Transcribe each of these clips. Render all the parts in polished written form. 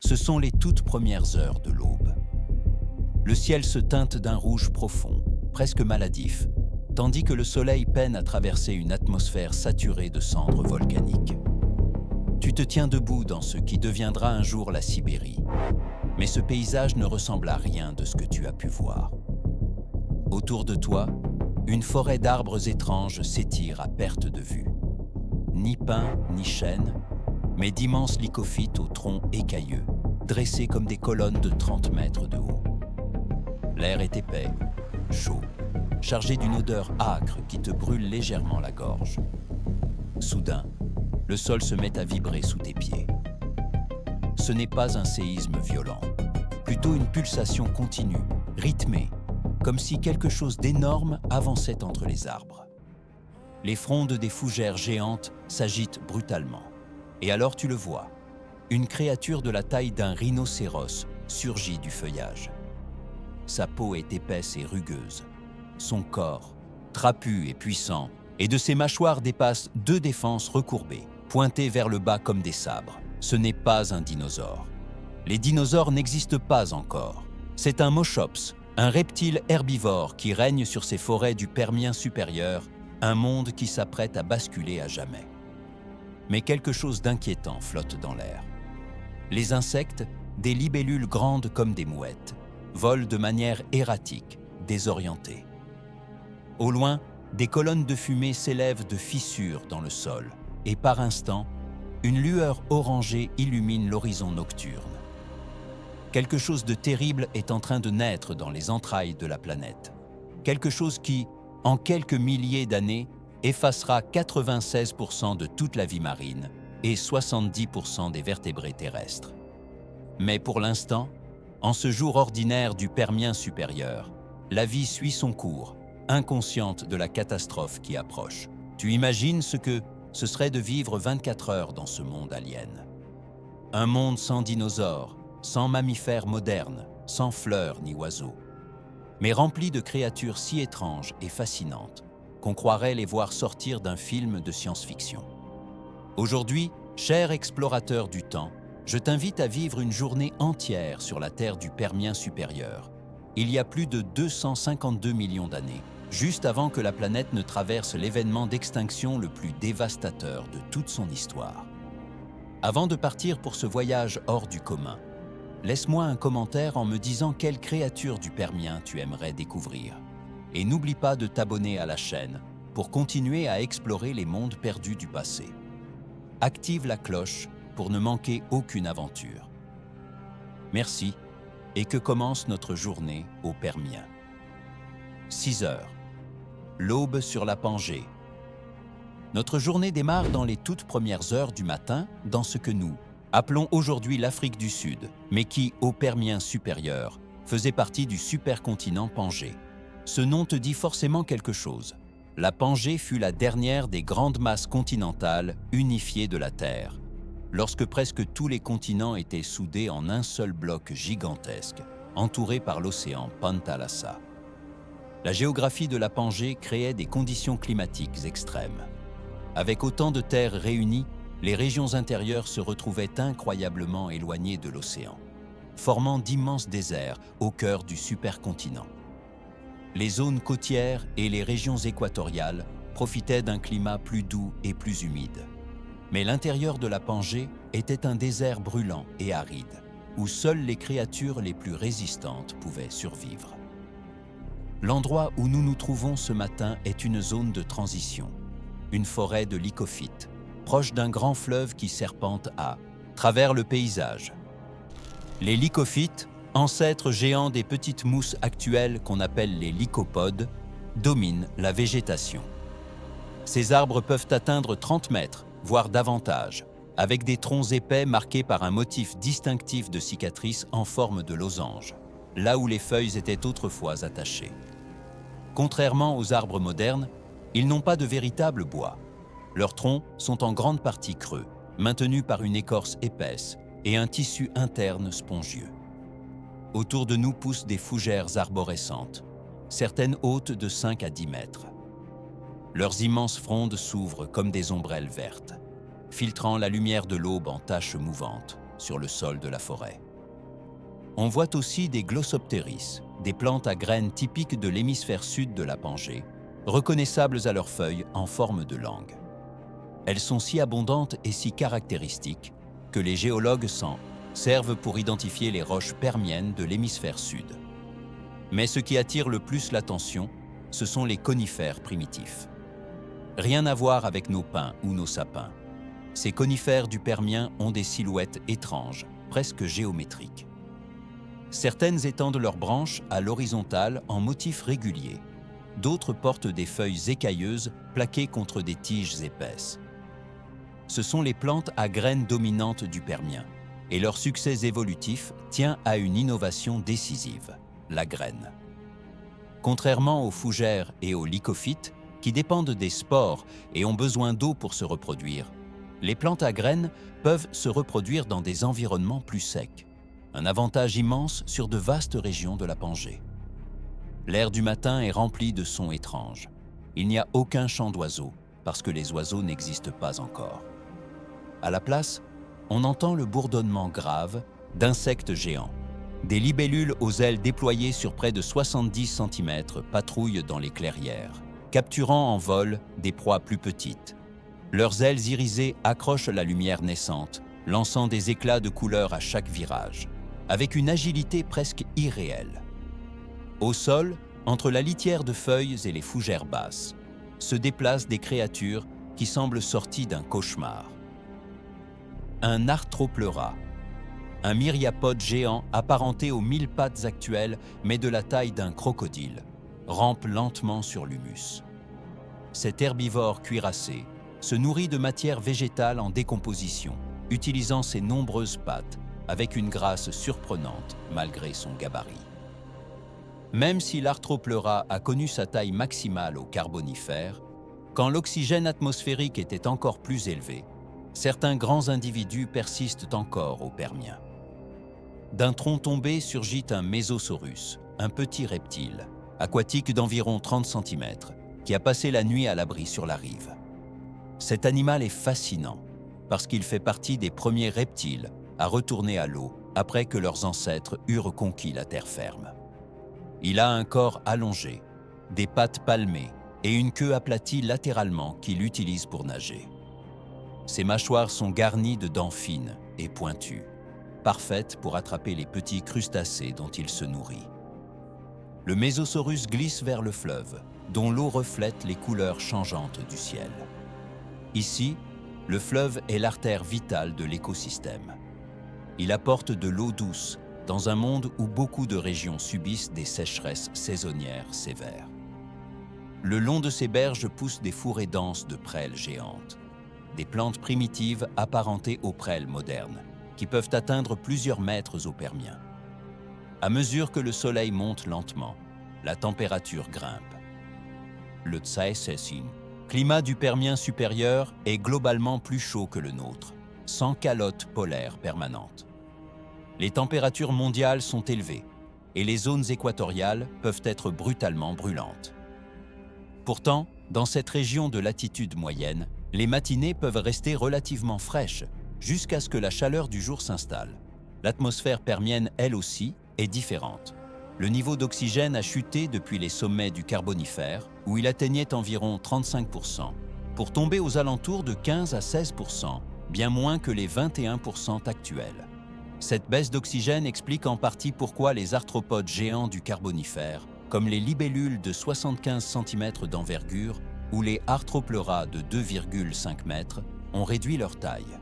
Ce sont les toutes premières heures de l'aube. Le ciel se teinte d'un rouge profond, presque maladif, tandis que le soleil peine à traverser une atmosphère saturée de cendres volcaniques. Tu te tiens debout dans ce qui deviendra un jour la Sibérie, mais ce paysage ne ressemble à rien de ce que tu as pu voir. Autour de toi, une forêt d'arbres étranges s'étire à perte de vue. Ni pins, ni chênes, mais d'immenses lycophytes aux troncs écailleux, dressés comme des colonnes de 30 mètres de haut. L'air est épais, chaud, chargé d'une odeur âcre qui te brûle légèrement la gorge. Soudain, le sol se met à vibrer sous tes pieds. Ce n'est pas un séisme violent, plutôt une pulsation continue, rythmée, comme si quelque chose d'énorme avançait entre les arbres. Les frondes des fougères géantes s'agitent brutalement. Et alors tu le vois, une créature de la taille d'un rhinocéros surgit du feuillage. Sa peau est épaisse et rugueuse, son corps, trapu et puissant, et de ses mâchoires dépassent 2 défenses recourbées, pointées vers le bas comme des sabres. Ce n'est pas un dinosaure. Les dinosaures n'existent pas encore. C'est un Moschops, un reptile herbivore qui règne sur ces forêts du Permien supérieur, un monde qui s'apprête à basculer à jamais. Mais quelque chose d'inquiétant flotte dans l'air. Les insectes, des libellules grandes comme des mouettes, volent de manière erratique, désorientée. Au loin, des colonnes de fumée s'élèvent de fissures dans le sol, et par instants, une lueur orangée illumine l'horizon nocturne. Quelque chose de terrible est en train de naître dans les entrailles de la planète. Quelque chose qui, en quelques milliers d'années, effacera 96% de toute la vie marine et 70% des vertébrés terrestres. Mais pour l'instant, en ce jour ordinaire du Permien supérieur, la vie suit son cours, inconsciente de la catastrophe qui approche. Tu imagines ce que ce serait de vivre 24 heures dans ce monde alien. Un monde sans dinosaures, sans mammifères modernes, sans fleurs ni oiseaux, mais rempli de créatures si étranges et fascinantes qu'on croirait les voir sortir d'un film de science-fiction. Aujourd'hui, cher explorateur du temps, je t'invite à vivre une journée entière sur la Terre du Permien supérieur, il y a plus de 252 millions d'années, juste avant que la planète ne traverse l'événement d'extinction le plus dévastateur de toute son histoire. Avant de partir pour ce voyage hors du commun, laisse-moi un commentaire en me disant quelle créature du Permien tu aimerais découvrir. Et n'oublie pas de t'abonner à la chaîne pour continuer à explorer les mondes perdus du passé. Active la cloche pour ne manquer aucune aventure. Merci et que commence notre journée au Permien. 6 heures. L'aube sur la Pangée. Notre journée démarre dans les toutes premières heures du matin dans ce que nous appelons aujourd'hui l'Afrique du Sud, mais qui, au Permien supérieur, faisait partie du supercontinent Pangée. Ce nom te dit forcément quelque chose. La Pangée fut la dernière des grandes masses continentales unifiées de la Terre, lorsque presque tous les continents étaient soudés en un seul bloc gigantesque, entouré par l'océan Panthalassa. La géographie de la Pangée créait des conditions climatiques extrêmes. Avec autant de terres réunies, les régions intérieures se retrouvaient incroyablement éloignées de l'océan, formant d'immenses déserts au cœur du supercontinent. Les zones côtières et les régions équatoriales profitaient d'un climat plus doux et plus humide. Mais l'intérieur de la Pangée était un désert brûlant et aride, où seules les créatures les plus résistantes pouvaient survivre. L'endroit où nous nous trouvons ce matin est une zone de transition, une forêt de lycophytes, proche d'un grand fleuve qui serpente à travers le paysage. Les lycophytes, ancêtres géants des petites mousses actuelles qu'on appelle les lycopodes, dominent la végétation. Ces arbres peuvent atteindre 30 mètres, voire davantage, avec des troncs épais marqués par un motif distinctif de cicatrices en forme de losange, là où les feuilles étaient autrefois attachées. Contrairement aux arbres modernes, ils n'ont pas de véritable bois. Leurs troncs sont en grande partie creux, maintenus par une écorce épaisse et un tissu interne spongieux. Autour de nous poussent des fougères arborescentes, certaines hautes de 5 à 10 mètres. Leurs immenses frondes s'ouvrent comme des ombrelles vertes, filtrant la lumière de l'aube en taches mouvantes, sur le sol de la forêt. On voit aussi des Glossopteris, des plantes à graines typiques de l'hémisphère sud de la Pangée, reconnaissables à leurs feuilles en forme de langue. Elles sont si abondantes et si caractéristiques que les géologues s'en servent pour identifier les roches permiennes de l'hémisphère sud. Mais ce qui attire le plus l'attention, ce sont les conifères primitifs. Rien à voir avec nos pins ou nos sapins. Ces conifères du Permien ont des silhouettes étranges, presque géométriques. Certaines étendent leurs branches à l'horizontale en motifs réguliers. D'autres portent des feuilles écailleuses plaquées contre des tiges épaisses. Ce sont les plantes à graines dominantes du Permien, et leur succès évolutif tient à une innovation décisive, la graine. Contrairement aux fougères et aux lycophytes, qui dépendent des spores et ont besoin d'eau pour se reproduire, les plantes à graines peuvent se reproduire dans des environnements plus secs, un avantage immense sur de vastes régions de la Pangée. L'air du matin est rempli de sons étranges. Il n'y a aucun chant d'oiseaux, parce que les oiseaux n'existent pas encore. À la place, on entend le bourdonnement grave d'insectes géants. Des libellules aux ailes déployées sur près de 70 cm patrouillent dans les clairières, capturant en vol des proies plus petites. Leurs ailes irisées accrochent la lumière naissante, lançant des éclats de couleurs à chaque virage, avec une agilité presque irréelle. Au sol, entre la litière de feuilles et les fougères basses, se déplacent des créatures qui semblent sorties d'un cauchemar. Un arthropleura, un myriapode géant apparenté aux 1000 pattes actuelles, mais de la taille d'un crocodile, rampe lentement sur l'humus. Cet herbivore cuirassé se nourrit de matière végétale en décomposition, utilisant ses nombreuses pattes avec une grâce surprenante malgré son gabarit. Même si l'arthropleura a connu sa taille maximale au Carbonifère, quand l'oxygène atmosphérique était encore plus élevé, certains grands individus persistent encore au Permien. D'un tronc tombé surgit un Mésosaurus, un petit reptile, aquatique d'environ 30 cm, qui a passé la nuit à l'abri sur la rive. Cet animal est fascinant, parce qu'il fait partie des premiers reptiles à retourner à l'eau après que leurs ancêtres eurent conquis la terre ferme. Il a un corps allongé, des pattes palmées et une queue aplatie latéralement qu'il utilise pour nager. Ses mâchoires sont garnies de dents fines et pointues, parfaites pour attraper les petits crustacés dont il se nourrit. Le Mésosaurus glisse vers le fleuve, dont l'eau reflète les couleurs changeantes du ciel. Ici, le fleuve est l'artère vitale de l'écosystème. Il apporte de l'eau douce dans un monde où beaucoup de régions subissent des sécheresses saisonnières sévères. Le long de ces berges poussent des fourrés denses de prêles géantes, des plantes primitives apparentées aux prêles modernes, qui peuvent atteindre plusieurs mètres au Permien. À mesure que le soleil monte lentement, la température grimpe. Le Tsai-Cécine, climat du Permien supérieur, est globalement plus chaud que le nôtre, sans calotte polaire permanente. Les températures mondiales sont élevées et les zones équatoriales peuvent être brutalement brûlantes. Pourtant, dans cette région de latitude moyenne, les matinées peuvent rester relativement fraîches jusqu'à ce que la chaleur du jour s'installe. L'atmosphère permienne, elle aussi, est différente. Le niveau d'oxygène a chuté depuis les sommets du Carbonifère, où il atteignait environ 35%, pour tomber aux alentours de 15 à 16%, bien moins que les 21% actuels. Cette baisse d'oxygène explique en partie pourquoi les arthropodes géants du Carbonifère, comme les libellules de 75 cm d'envergure ou les arthropleura de 2,5 mètres, ont réduit leur taille.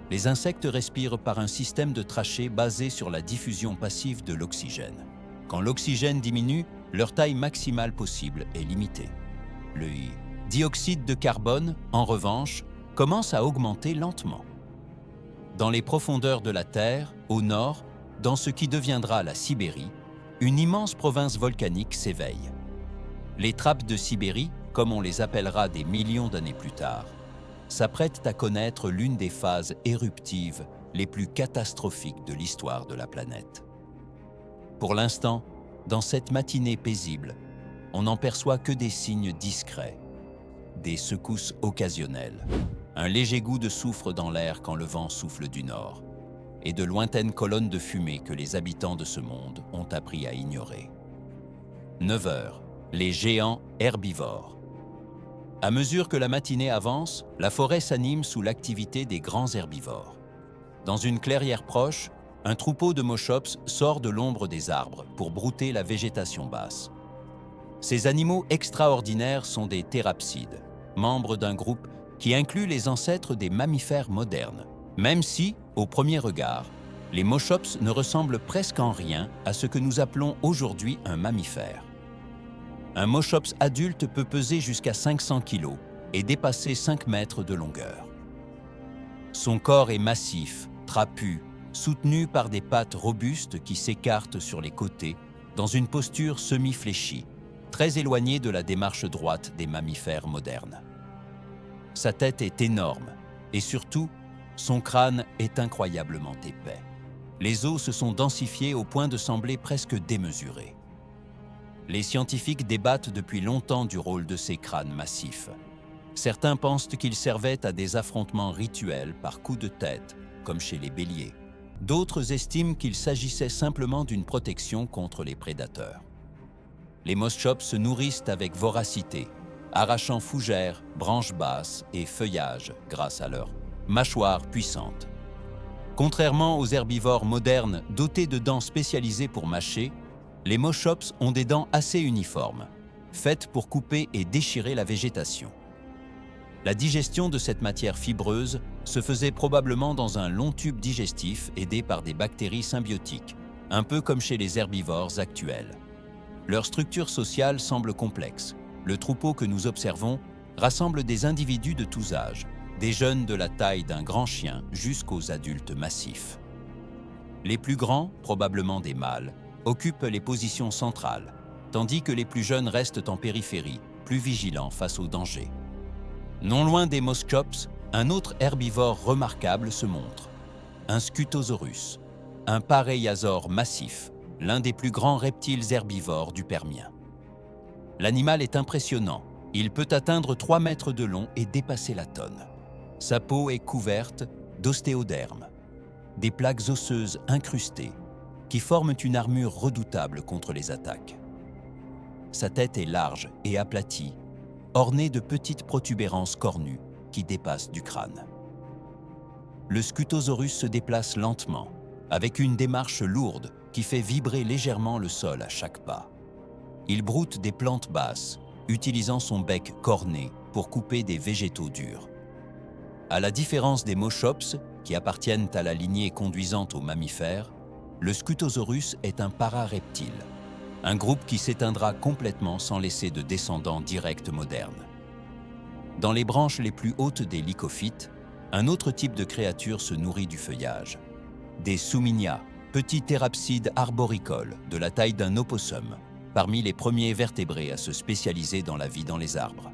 Les insectes respirent par un système de trachées basé sur la diffusion passive de l'oxygène. Quand l'oxygène diminue, leur taille maximale possible est limitée. Le dioxyde de carbone, en revanche, commence à augmenter lentement. Dans les profondeurs de la Terre, au nord, dans ce qui deviendra la Sibérie, une immense province volcanique s'éveille. Les trappes de Sibérie, comme on les appellera des millions d'années plus tard, s'apprêtent à connaître l'une des phases éruptives les plus catastrophiques de l'histoire de la planète. Pour l'instant, dans cette matinée paisible, on n'en perçoit que des signes discrets, des secousses occasionnelles, un léger goût de soufre dans l'air quand le vent souffle du nord, et de lointaines colonnes de fumée que les habitants de ce monde ont appris à ignorer. 9 heures, les géants herbivores. À mesure que la matinée avance, la forêt s'anime sous l'activité des grands herbivores. Dans une clairière proche, un troupeau de moschops sort de l'ombre des arbres pour brouter la végétation basse. Ces animaux extraordinaires sont des thérapsides, membres d'un groupe qui inclut les ancêtres des mammifères modernes, même si, au premier regard, les moschops ne ressemblent presque en rien à ce que nous appelons aujourd'hui un mammifère. Un moschops adulte peut peser jusqu'à 500 kg et dépasser 5 mètres de longueur. Son corps est massif, trapu, soutenu par des pattes robustes qui s'écartent sur les côtés dans une posture semi-fléchie, très éloignée de la démarche droite des mammifères modernes. Sa tête est énorme et surtout, son crâne est incroyablement épais. Les os se sont densifiés au point de sembler presque démesurés. Les scientifiques débattent depuis longtemps du rôle de ces crânes massifs. Certains pensent qu'ils servaient à des affrontements rituels par coups de tête, comme chez les béliers. D'autres estiment qu'il s'agissait simplement d'une protection contre les prédateurs. Les moschops se nourrissent avec voracité, arrachant fougères, branches basses et feuillages grâce à leurs mâchoires puissantes. Contrairement aux herbivores modernes dotés de dents spécialisées pour mâcher, les moschops ont des dents assez uniformes, faites pour couper et déchirer la végétation. La digestion de cette matière fibreuse se faisait probablement dans un long tube digestif aidé par des bactéries symbiotiques, un peu comme chez les herbivores actuels. Leur structure sociale semble complexe. Le troupeau que nous observons rassemble des individus de tous âges, des jeunes de la taille d'un grand chien jusqu'aux adultes massifs. Les plus grands, probablement des mâles, occupent les positions centrales, tandis que les plus jeunes restent en périphérie, plus vigilants face aux dangers. Non loin des moschops, un autre herbivore remarquable se montre, un Scutosaurus, un pareiasaure massif, l'un des plus grands reptiles herbivores du Permien. L'animal est impressionnant, il peut atteindre 3 mètres de long et dépasser la tonne. Sa peau est couverte d'ostéodermes, des plaques osseuses incrustées, qui forment une armure redoutable contre les attaques. Sa tête est large et aplatie, ornée de petites protubérances cornues qui dépassent du crâne. Le Scutosaurus se déplace lentement, avec une démarche lourde qui fait vibrer légèrement le sol à chaque pas. Il broute des plantes basses, utilisant son bec corné pour couper des végétaux durs. À la différence des moschops, qui appartiennent à la lignée conduisante aux mammifères, le Scutosaurus est un parareptile, un groupe qui s'éteindra complètement sans laisser de descendants directs modernes. Dans les branches les plus hautes des lycophytes, un autre type de créature se nourrit du feuillage. Des Suminia, petits thérapsides arboricoles de la taille d'un opossum, parmi les premiers vertébrés à se spécialiser dans la vie dans les arbres.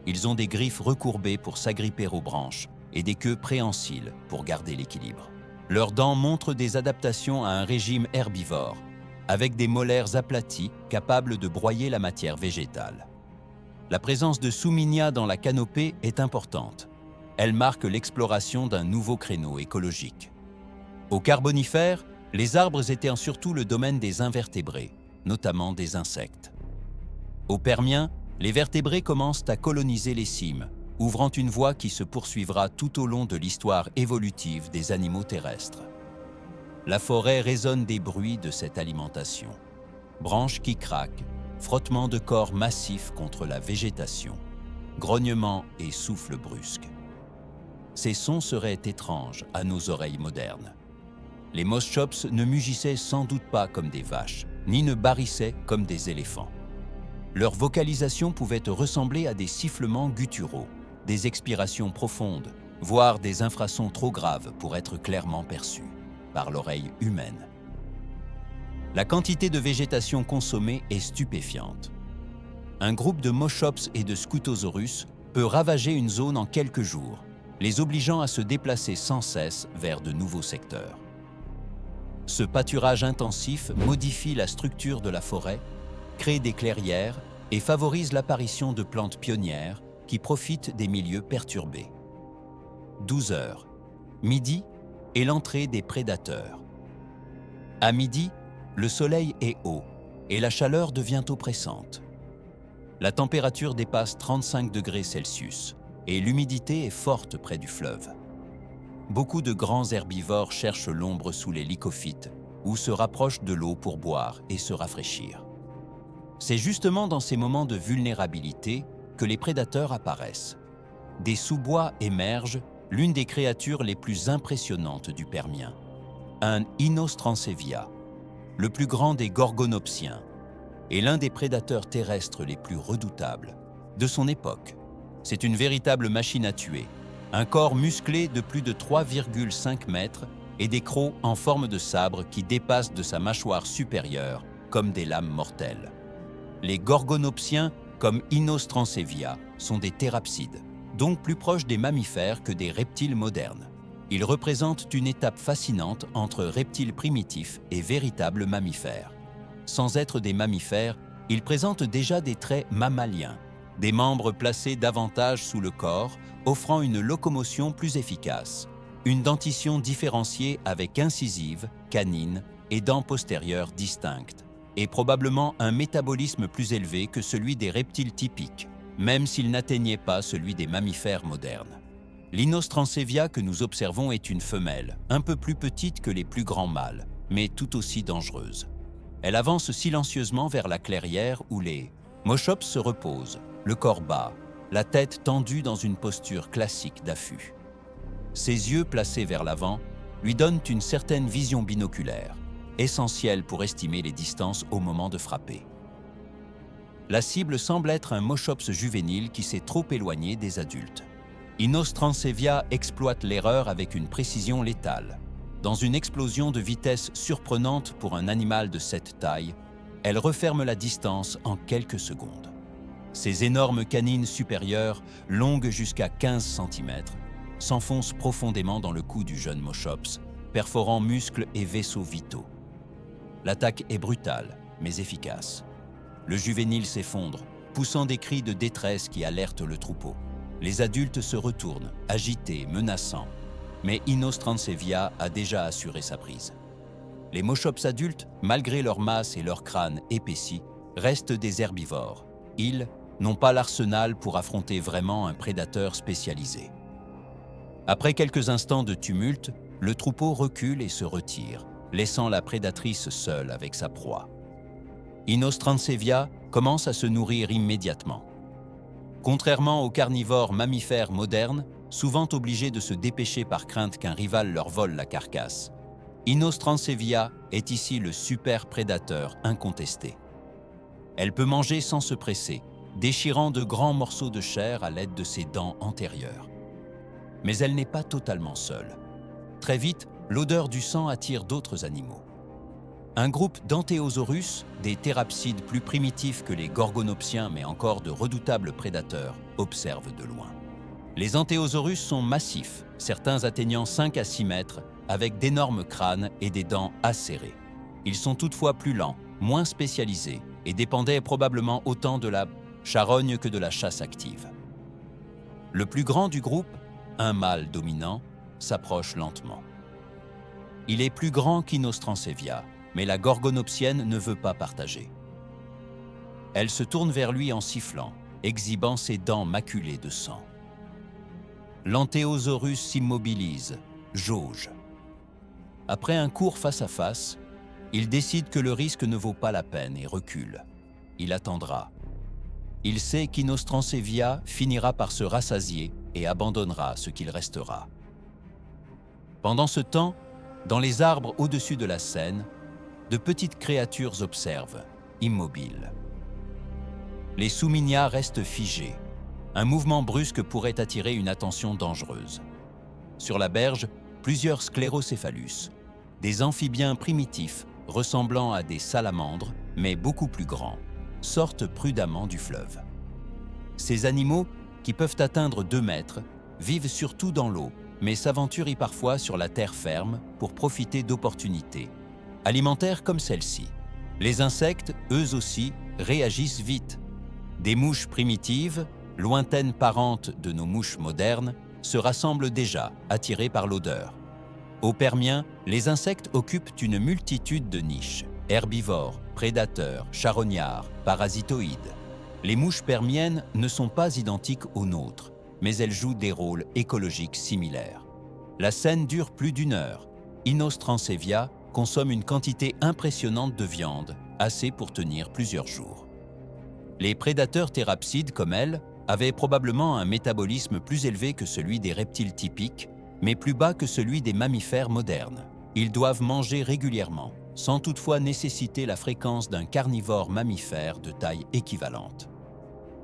Ils ont des griffes recourbées pour s'agripper aux branches et des queues préhensiles pour garder l'équilibre. Leurs dents montrent des adaptations à un régime herbivore, avec des molaires aplatis capables de broyer la matière végétale. La présence de Suminia dans la canopée est importante. Elle marque l'exploration d'un nouveau créneau écologique. Au Carbonifère, les arbres étaient surtout le domaine des invertébrés, notamment des insectes. Au Permien, les vertébrés commencent à coloniser les cimes, ouvrant une voie qui se poursuivra tout au long de l'histoire évolutive des animaux terrestres. La forêt résonne des bruits de cette alimentation. Branches qui craquent, frottements de corps massifs contre la végétation, grognements et souffles brusques. Ces sons seraient étranges à nos oreilles modernes. Les moschops ne mugissaient sans doute pas comme des vaches, ni ne barrissaient comme des éléphants. Leur vocalisation pouvait ressembler à des sifflements gutturaux, des expirations profondes, voire des infrasons trop graves pour être clairement perçus par l'oreille humaine. La quantité de végétation consommée est stupéfiante. Un groupe de moschops et de Scutosaurus peut ravager une zone en quelques jours, les obligeant à se déplacer sans cesse vers de nouveaux secteurs. Ce pâturage intensif modifie la structure de la forêt, crée des clairières et favorise l'apparition de plantes pionnières qui profitent des milieux perturbés. 12 heures. Midi, et l'entrée des prédateurs. À midi, le soleil est haut et la chaleur devient oppressante. La température dépasse 35 degrés Celsius et l'humidité est forte près du fleuve. Beaucoup de grands herbivores cherchent l'ombre sous les lycophytes ou se rapprochent de l'eau pour boire et se rafraîchir. C'est justement dans ces moments de vulnérabilité que les prédateurs apparaissent. Des sous-bois émergent l'une des créatures les plus impressionnantes du Permien, un Inostrancevia, le plus grand des gorgonopsiens et l'un des prédateurs terrestres les plus redoutables de son époque. C'est une véritable machine à tuer, un corps musclé de plus de 3,5 mètres et des crocs en forme de sabre qui dépassent de sa mâchoire supérieure comme des lames mortelles. Les gorgonopsiens, comme Inostrancevia, sont des thérapsides, donc plus proches des mammifères que des reptiles modernes. Ils représentent une étape fascinante entre reptiles primitifs et véritables mammifères. Sans être des mammifères, ils présentent déjà des traits mammaliens, des membres placés davantage sous le corps, offrant une locomotion plus efficace, une dentition différenciée avec incisives, canines et dents postérieures distinctes, et probablement un métabolisme plus élevé que celui des reptiles typiques, même s'il n'atteignait pas celui des mammifères modernes. L'Inostrancevia que nous observons est une femelle, un peu plus petite que les plus grands mâles, mais tout aussi dangereuse. Elle avance silencieusement vers la clairière où les Moschops se reposent, le corps bas, la tête tendue dans une posture classique d'affût. Ses yeux placés vers l'avant lui donnent une certaine vision binoculaire, essentielle pour estimer les distances au moment de frapper. La cible semble être un Moschops juvénile qui s'est trop éloigné des adultes. Inostrancevia exploite l'erreur avec une précision létale. Dans une explosion de vitesse surprenante pour un animal de cette taille, elle referme la distance en quelques secondes. Ses énormes canines supérieures, longues jusqu'à 15 cm, s'enfoncent profondément dans le cou du jeune Moschops, perforant muscles et vaisseaux vitaux. L'attaque est brutale, mais efficace. Le juvénile s'effondre, poussant des cris de détresse qui alertent le troupeau. Les adultes se retournent, agités, menaçants, mais Inostrancevia a déjà assuré sa prise. Les Moschops adultes, malgré leur masse et leur crâne épaissi, restent des herbivores. Ils n'ont pas l'arsenal pour affronter vraiment un prédateur spécialisé. Après quelques instants de tumulte, le troupeau recule et se retire, laissant la prédatrice seule avec sa proie. Inostrancevia commence à se nourrir immédiatement. Contrairement aux carnivores mammifères modernes, souvent obligés de se dépêcher par crainte qu'un rival leur vole la carcasse, Inostrancevia est ici le super prédateur incontesté. Elle peut manger sans se presser, déchirant de grands morceaux de chair à l'aide de ses dents antérieures. Mais elle n'est pas totalement seule. Très vite, l'odeur du sang attire d'autres animaux. Un groupe d'Antéosaurus, des thérapsides plus primitifs que les gorgonopsiens mais encore de redoutables prédateurs, observe de loin. Les Antéosaurus sont massifs, certains atteignant 5 à 6 mètres, avec d'énormes crânes et des dents acérées. Ils sont toutefois plus lents, moins spécialisés et dépendaient probablement autant de la charogne que de la chasse active. Le plus grand du groupe, un mâle dominant, s'approche lentement. Il est plus grand qu'Inostrancevia, mais la gorgonopsienne ne veut pas partager. Elle se tourne vers lui en sifflant, exhibant ses dents maculées de sang. L'Antéosaurus s'immobilise, jauge. Après un court face-à-face, il décide que le risque ne vaut pas la peine et recule. Il attendra. Il sait qu'Inostrancevia finira par se rassasier et abandonnera ce qu'il restera. Pendant ce temps, dans les arbres au-dessus de la scène, de petites créatures observent, immobiles. Les Souminia restent figés. Un mouvement brusque pourrait attirer une attention dangereuse. Sur la berge, plusieurs sclérocéphalus, des amphibiens primitifs ressemblant à des salamandres, mais beaucoup plus grands, sortent prudemment du fleuve. Ces animaux, qui peuvent atteindre 2 mètres, vivent surtout dans l'eau, mais s'aventurent parfois sur la terre ferme pour profiter d'opportunités, alimentaires comme celle-ci. Les insectes, eux aussi, réagissent vite. Des mouches primitives, lointaines parentes de nos mouches modernes, se rassemblent déjà, attirées par l'odeur. Au Permien, les insectes occupent une multitude de niches. Herbivores, prédateurs, charognards, parasitoïdes. Les mouches permiennes ne sont pas identiques aux nôtres, mais elles jouent des rôles écologiques similaires. La scène dure plus d'1 heure. Inos transevia consomme une quantité impressionnante de viande, assez pour tenir plusieurs jours. Les prédateurs thérapsides, comme elle, avaient probablement un métabolisme plus élevé que celui des reptiles typiques, mais plus bas que celui des mammifères modernes. Ils doivent manger régulièrement, sans toutefois nécessiter la fréquence d'un carnivore mammifère de taille équivalente.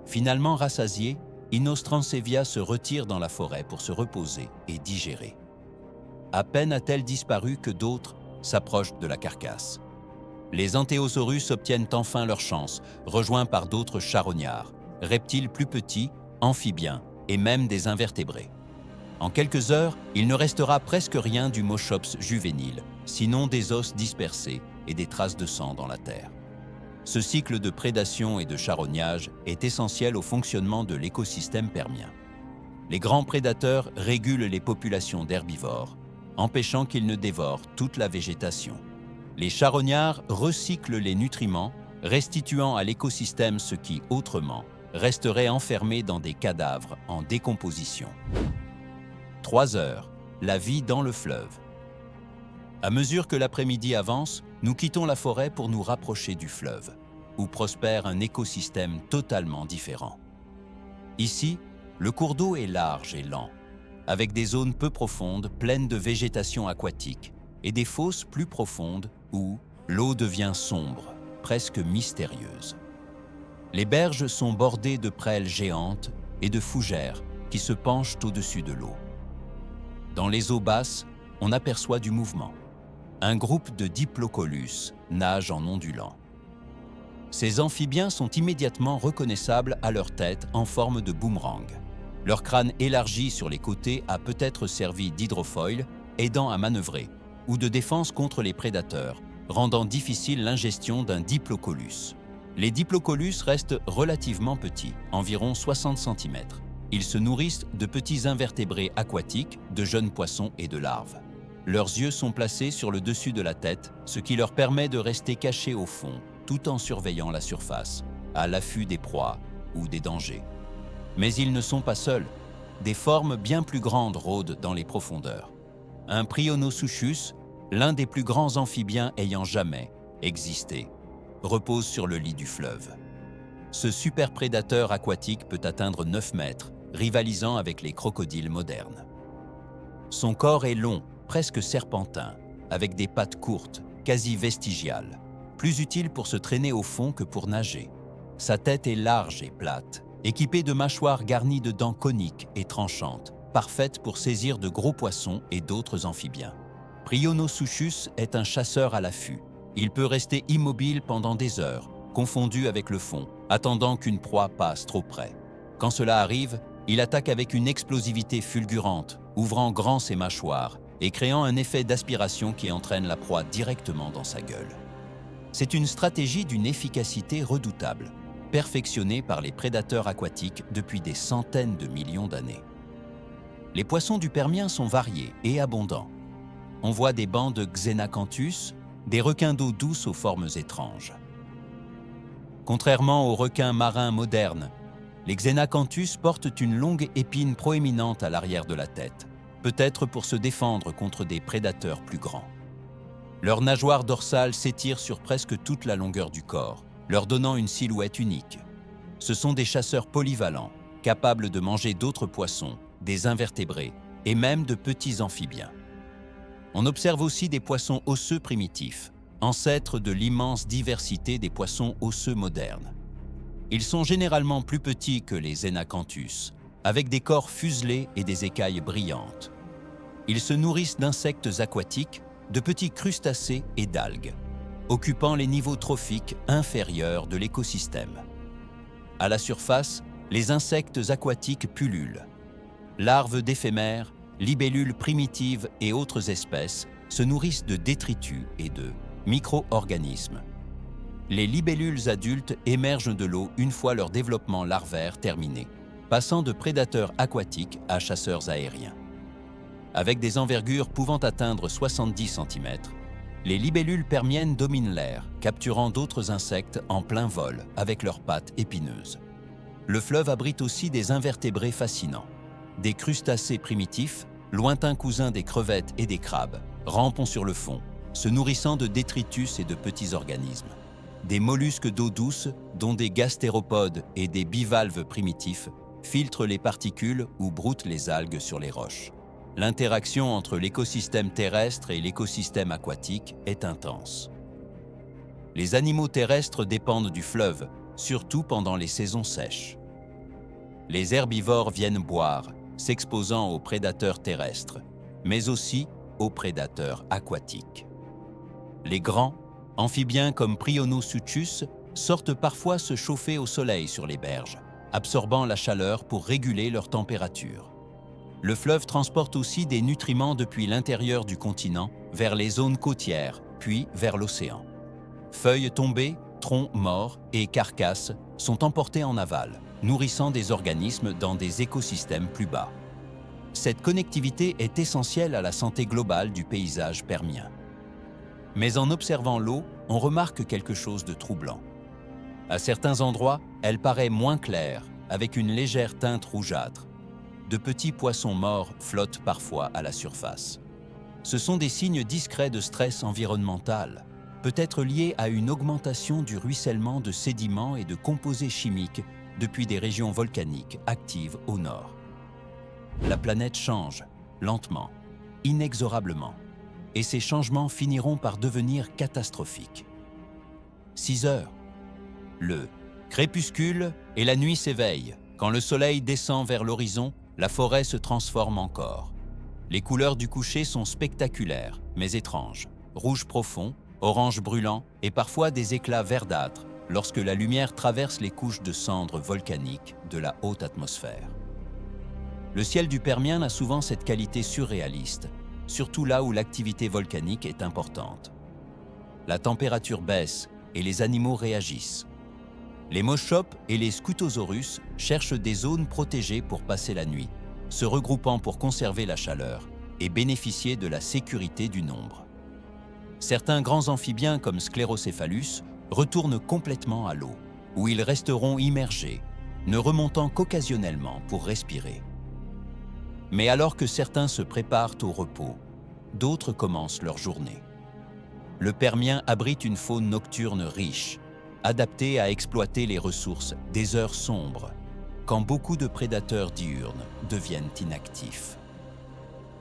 Finalement rassasiée, Inos transevia se retire dans la forêt pour se reposer et digérer. À peine a-t-elle disparu que d'autres s'approchent de la carcasse. Les antéosaurus obtiennent enfin leur chance, rejoints par d'autres charognards, reptiles plus petits, amphibiens et même des invertébrés. En quelques heures, il ne restera presque rien du Moschops juvénile, sinon des os dispersés et des traces de sang dans la terre. Ce cycle de prédation et de charognage est essentiel au fonctionnement de l'écosystème permien. Les grands prédateurs régulent les populations d'herbivores, empêchant qu'ils ne dévorent toute la végétation. Les charognards recyclent les nutriments, restituant à l'écosystème ce qui, autrement, resterait enfermé dans des cadavres en décomposition. 3 heures, la vie dans le fleuve. À mesure que l'après-midi avance, nous quittons la forêt pour nous rapprocher du fleuve, où prospère un écosystème totalement différent. Ici, le cours d'eau est large et lent, avec des zones peu profondes pleines de végétation aquatique et des fosses plus profondes où l'eau devient sombre, presque mystérieuse. Les berges sont bordées de prêles géantes et de fougères qui se penchent au-dessus de l'eau. Dans les eaux basses, on aperçoit du mouvement. Un groupe de Diplocolus nage en ondulant. Ces amphibiens sont immédiatement reconnaissables à leur tête en forme de boomerang. Leur crâne élargi sur les côtés a peut-être servi d'hydrofoil, aidant à manœuvrer, ou de défense contre les prédateurs, rendant difficile l'ingestion d'un Diplocolus. Les Diplocolus restent relativement petits, environ 60 cm. Ils se nourrissent de petits invertébrés aquatiques, de jeunes poissons et de larves. Leurs yeux sont placés sur le dessus de la tête, ce qui leur permet de rester cachés au fond, tout en surveillant la surface, à l'affût des proies ou des dangers. Mais ils ne sont pas seuls. Des formes bien plus grandes rôdent dans les profondeurs. Un Prionosuchus, l'un des plus grands amphibiens ayant jamais existé, repose sur le lit du fleuve. Ce superprédateur aquatique peut atteindre 9 mètres, rivalisant avec les crocodiles modernes. Son corps est long, presque serpentin, avec des pattes courtes, quasi vestigiales, plus utile pour se traîner au fond que pour nager. Sa tête est large et plate, équipée de mâchoires garnies de dents coniques et tranchantes, parfaites pour saisir de gros poissons et d'autres amphibiens. Prionosuchus est un chasseur à l'affût. Il peut rester immobile pendant des heures, confondu avec le fond, attendant qu'une proie passe trop près. Quand cela arrive, il attaque avec une explosivité fulgurante, ouvrant grand ses mâchoires et créant un effet d'aspiration qui entraîne la proie directement dans sa gueule. C'est une stratégie d'une efficacité redoutable, perfectionnée par les prédateurs aquatiques depuis des centaines de millions d'années. Les poissons du Permien sont variés et abondants. On voit des bancs de Xenacanthus, des requins d'eau douce aux formes étranges. Contrairement aux requins marins modernes, les Xenacanthus portent une longue épine proéminente à l'arrière de la tête, peut-être pour se défendre contre des prédateurs plus grands. Leur nageoire dorsale s'étire sur presque toute la longueur du corps, leur donnant une silhouette unique. Ce sont des chasseurs polyvalents, capables de manger d'autres poissons, des invertébrés et même de petits amphibiens. On observe aussi des poissons osseux primitifs, ancêtres de l'immense diversité des poissons osseux modernes. Ils sont généralement plus petits que les Xenacanthus, avec des corps fuselés et des écailles brillantes. Ils se nourrissent d'insectes aquatiques, de petits crustacés et d'algues, occupant les niveaux trophiques inférieurs de l'écosystème. À la surface, les insectes aquatiques pullulent. Larves d'éphémères, libellules primitives et autres espèces se nourrissent de détritus et de micro-organismes. Les libellules adultes émergent de l'eau une fois leur développement larvaire terminé, passant de prédateurs aquatiques à chasseurs aériens. Avec des envergures pouvant atteindre 70 cm, les libellules permiennes dominent l'air, capturant d'autres insectes en plein vol avec leurs pattes épineuses. Le fleuve abrite aussi des invertébrés fascinants. Des crustacés primitifs, lointains cousins des crevettes et des crabes, rampent sur le fond, se nourrissant de détritus et de petits organismes. Des mollusques d'eau douce, dont des gastéropodes et des bivalves primitifs, filtrent les particules ou broutent les algues sur les roches. L'interaction entre l'écosystème terrestre et l'écosystème aquatique est intense. Les animaux terrestres dépendent du fleuve, surtout pendant les saisons sèches. Les herbivores viennent boire, s'exposant aux prédateurs terrestres, mais aussi aux prédateurs aquatiques. Les grands, amphibiens comme Prionosuchus, sortent parfois se chauffer au soleil sur les berges, absorbant la chaleur pour réguler leur température. Le fleuve transporte aussi des nutriments depuis l'intérieur du continent vers les zones côtières, puis vers l'océan. Feuilles tombées, troncs morts et carcasses sont emportés en aval, nourrissant des organismes dans des écosystèmes plus bas. Cette connectivité est essentielle à la santé globale du paysage permien. Mais en observant l'eau, on remarque quelque chose de troublant. À certains endroits, elle paraît moins claire, avec une légère teinte rougeâtre. De petits poissons morts flottent parfois à la surface. Ce sont des signes discrets de stress environnemental, peut-être liés à une augmentation du ruissellement de sédiments et de composés chimiques depuis des régions volcaniques actives au nord. La planète change, lentement, inexorablement, et ces changements finiront par devenir catastrophiques. 6 heures. Le crépuscule et la nuit s'éveillent. Quand le soleil descend vers l'horizon, la forêt se transforme encore. Les couleurs du coucher sont spectaculaires, mais étranges. Rouge profond, orange brûlant et parfois des éclats verdâtres lorsque la lumière traverse les couches de cendres volcaniques de la haute atmosphère. Le ciel du Permien a souvent cette qualité surréaliste, surtout là où l'activité volcanique est importante. La température baisse et les animaux réagissent. Les moschopes et les scutosaurus cherchent des zones protégées pour passer la nuit, se regroupant pour conserver la chaleur et bénéficier de la sécurité du nombre. Certains grands amphibiens comme Sclerocéphalus retournent complètement à l'eau, où ils resteront immergés, ne remontant qu'occasionnellement pour respirer. Mais alors que certains se préparent au repos, d'autres commencent leur journée. Le Permien abrite une faune nocturne riche, adaptée à exploiter les ressources des heures sombres, quand beaucoup de prédateurs diurnes deviennent inactifs.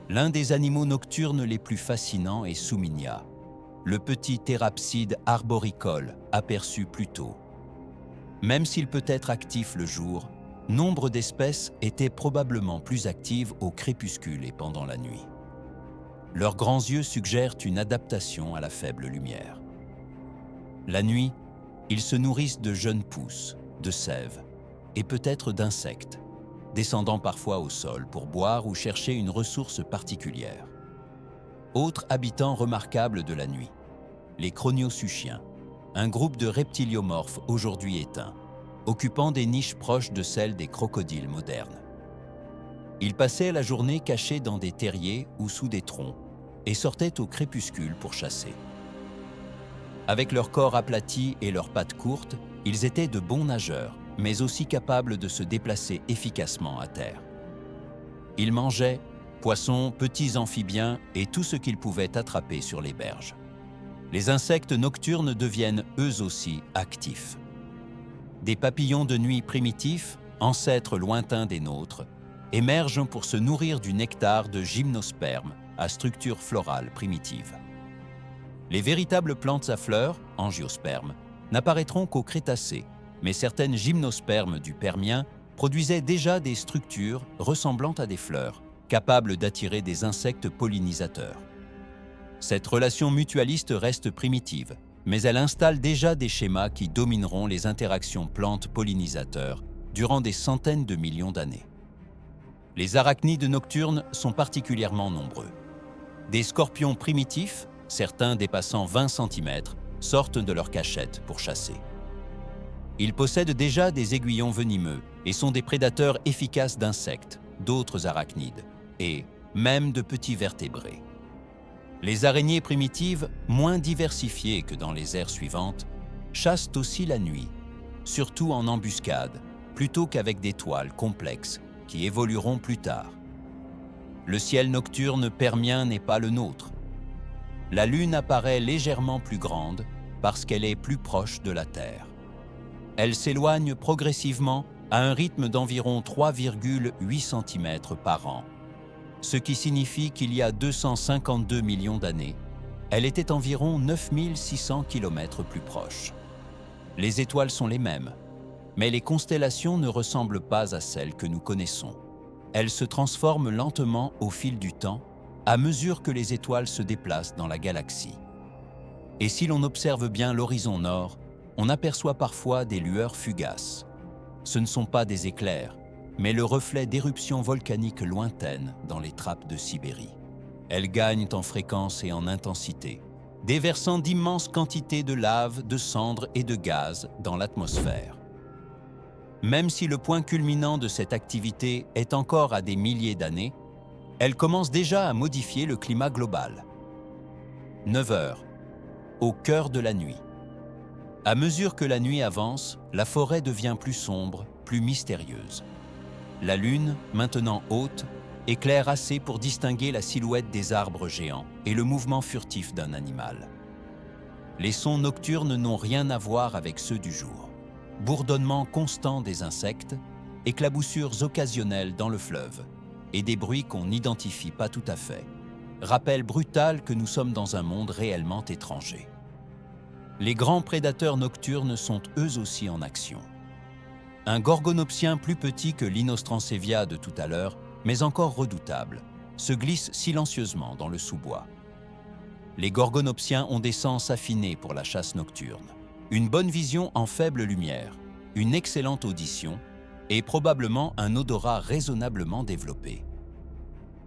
L'un des animaux nocturnes les plus fascinants est Souminia, le petit thérapside arboricole aperçu plus tôt. Même s'il peut être actif le jour, nombre d'espèces étaient probablement plus actives au crépuscule et pendant la nuit. Leurs grands yeux suggèrent une adaptation à la faible lumière. La nuit, ils se nourrissent de jeunes pousses, de sève et peut-être d'insectes, descendant parfois au sol pour boire ou chercher une ressource particulière. Autres habitants remarquables de la nuit, les croniosuchiens, un groupe de reptiliomorphes aujourd'hui éteints, occupant des niches proches de celles des crocodiles modernes. Ils passaient la journée cachés dans des terriers ou sous des troncs et sortaient au crépuscule pour chasser. Avec leur corps aplati et leurs pattes courtes, ils étaient de bons nageurs, mais aussi capables de se déplacer efficacement à terre. Ils mangeaient poissons, petits amphibiens et tout ce qu'ils pouvaient attraper sur les berges. Les insectes nocturnes deviennent eux aussi actifs. Des papillons de nuit primitifs, ancêtres lointains des nôtres, émergent pour se nourrir du nectar de gymnospermes à structure florale primitive. Les véritables plantes à fleurs, angiospermes, n'apparaîtront qu'au Crétacé, mais certaines gymnospermes du Permien produisaient déjà des structures ressemblant à des fleurs, capables d'attirer des insectes pollinisateurs. Cette relation mutualiste reste primitive, mais elle installe déjà des schémas qui domineront les interactions plantes-pollinisateurs durant des centaines de millions d'années. Les arachnides nocturnes sont particulièrement nombreux. Des scorpions primitifs, certains dépassant 20 cm, sortent de leur cachette pour chasser. Ils possèdent déjà des aiguillons venimeux et sont des prédateurs efficaces d'insectes, d'autres arachnides, et, même de petits vertébrés. Les araignées primitives, moins diversifiées que dans les ères suivantes, chassent aussi la nuit, surtout en embuscade, plutôt qu'avec des toiles complexes qui évolueront plus tard. Le ciel nocturne permien n'est pas le nôtre. La Lune apparaît légèrement plus grande parce qu'elle est plus proche de la Terre. Elle s'éloigne progressivement à un rythme d'environ 3,8 cm par an, ce qui signifie qu'il y a 252 millions d'années, elle était environ 9600 km plus proche. Les étoiles sont les mêmes, mais les constellations ne ressemblent pas à celles que nous connaissons. Elles se transforment lentement au fil du temps, à mesure que les étoiles se déplacent dans la galaxie. Et si l'on observe bien l'horizon nord, on aperçoit parfois des lueurs fugaces. Ce ne sont pas des éclairs, mais le reflet d'éruptions volcaniques lointaines dans les trappes de Sibérie. Elles gagnent en fréquence et en intensité, déversant d'immenses quantités de lave, de cendres et de gaz dans l'atmosphère. Même si le point culminant de cette activité est encore à des milliers d'années, elle commence déjà à modifier le climat global. 9 heures, au cœur de la nuit. À mesure que la nuit avance, la forêt devient plus sombre, plus mystérieuse. La lune, maintenant haute, éclaire assez pour distinguer la silhouette des arbres géants et le mouvement furtif d'un animal. Les sons nocturnes n'ont rien à voir avec ceux du jour. Bourdonnement constant des insectes, éclaboussures occasionnelles dans le fleuve et des bruits qu'on n'identifie pas tout à fait. Rappel brutal que nous sommes dans un monde réellement étranger. Les grands prédateurs nocturnes sont eux aussi en action. Un gorgonopsien plus petit que l'Inostrancevia de tout à l'heure, mais encore redoutable, se glisse silencieusement dans le sous-bois. Les gorgonopsiens ont des sens affinés pour la chasse nocturne. Une bonne vision en faible lumière, une excellente audition et probablement un odorat raisonnablement développé.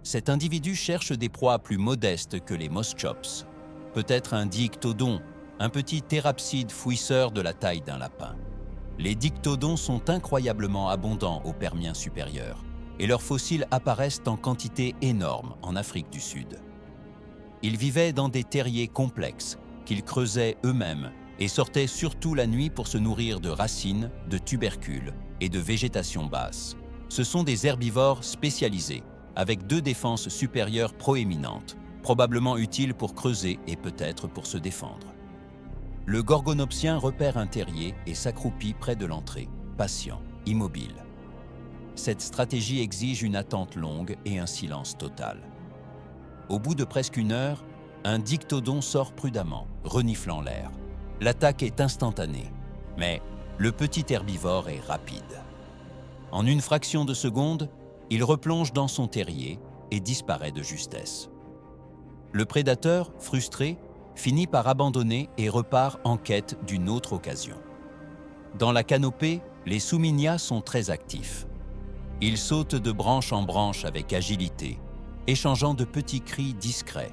Cet individu cherche des proies plus modestes que les moschops, peut-être un dictodon, un petit thérapside fouisseur de la taille d'un lapin. Les dictodons sont incroyablement abondants au Permien supérieur et leurs fossiles apparaissent en quantité énorme en Afrique du Sud. Ils vivaient dans des terriers complexes qu'ils creusaient eux-mêmes et sortaient surtout la nuit pour se nourrir de racines, de tubercules et de végétation basse. Ce sont des herbivores spécialisés, avec 2 défenses supérieures proéminentes, probablement utiles pour creuser et peut-être pour se défendre. Le gorgonopsien repère un terrier et s'accroupit près de l'entrée, patient, immobile. Cette stratégie exige une attente longue et un silence total. Au bout de presque 1 heure, un dictodon sort prudemment, reniflant l'air. L'attaque est instantanée, mais le petit herbivore est rapide. En une fraction de seconde, il replonge dans son terrier et disparaît de justesse. Le prédateur, frustré, finit par abandonner et repart en quête d'une autre occasion. Dans la canopée, les Souminia sont très actifs. Ils sautent de branche en branche avec agilité, échangeant de petits cris discrets.